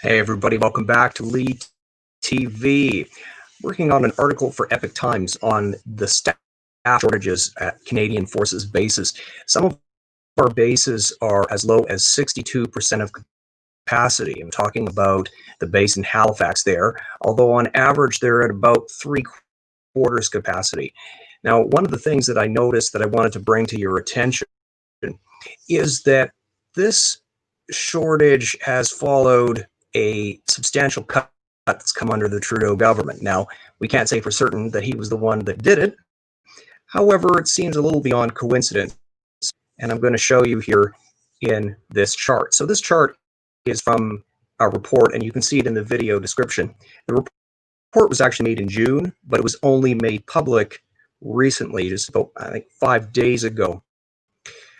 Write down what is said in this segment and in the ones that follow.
Hey everybody, welcome back to Lead TV. Working on an article for Epic Times on the staff shortages at Canadian Forces bases. Some of our bases are as low as 62% of capacity. I'm talking about the base in Halifax there, although on average they're at about 3/4 capacity. Now, one of the things that I noticed that I wanted to bring to your attention is that this shortage has followed a substantial cut that's come under the Trudeau government. Now, we can't say for certain that he was the one that did it. However, it seems a little beyond coincidence, and I'm going to show you here in this chart. So this chart is from a report, and you can see it in the video description. The report was actually made in June, but it was only made public recently, just about, I think, 5 days ago.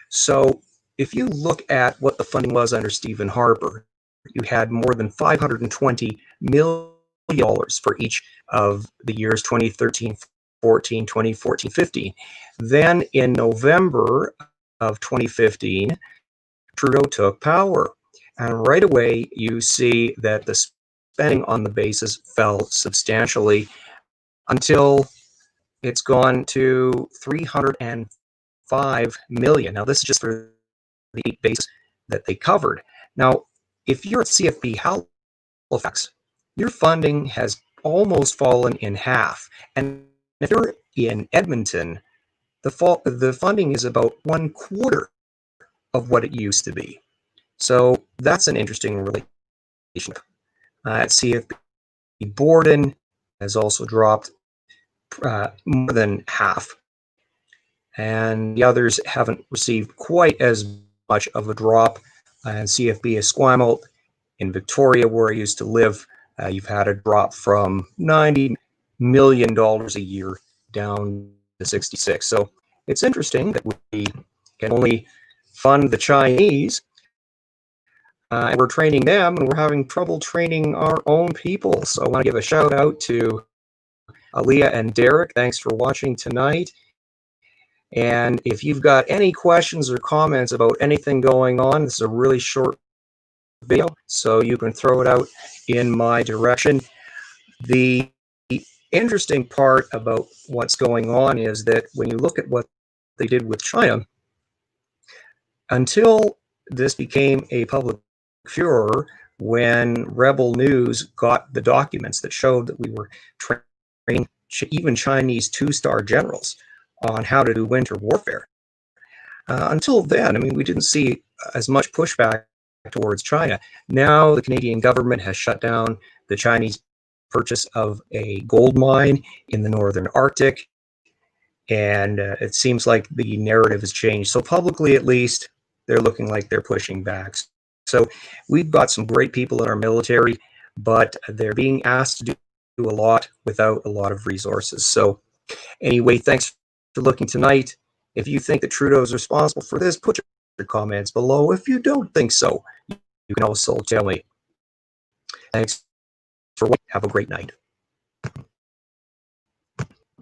So if you look at what the funding was under Stephen Harper, you had more than $520 million for each of the years 2013, 14, 2014, 15. Then in November of 2015, Trudeau took power. And right away, you see that the spending on the bases fell substantially until it's gone to $305 million. Now, this is just for the 8 bases that they covered. Now, if you're at CFB Halifax, your funding has almost fallen in half. And if you're in Edmonton, the funding is about 1/4 of what it used to be. So that's an interesting relationship. At CFB Borden has also dropped more than half. And the others haven't received quite as much of a drop. And CFB Esquimalt in Victoria, where I used to live, you've had a drop from $90 million a year down to 66. So it's interesting that we can only fund the Chinese, and we're training them, and we're having trouble training our own people. So I want to give a shout out to Aaliyah and Derek. Thanks for watching tonight. And if you've got any questions or comments about anything going on, this is a really short video, so you can throw it out in my direction. The interesting part about what's going on is that when you look at what they did with China, until this became a public furor, when Rebel News got the documents that showed that we were training even Chinese 2-star generals on how to do winter warfare. Until then, I mean, we didn't see as much pushback towards China. Now the Canadian government has shut down the Chinese purchase of a gold mine in the northern Arctic, and it seems like the narrative has changed. So publicly, at least, they're looking like they're pushing back. So we've got some great people in our military, but they're being asked to do a lot without a lot of resources. So anyway, thanks for looking tonight. If you think that Trudeau is responsible for this, put your comments below. If you don't think so, you can also tell me. Thanks for watching. Have a great night.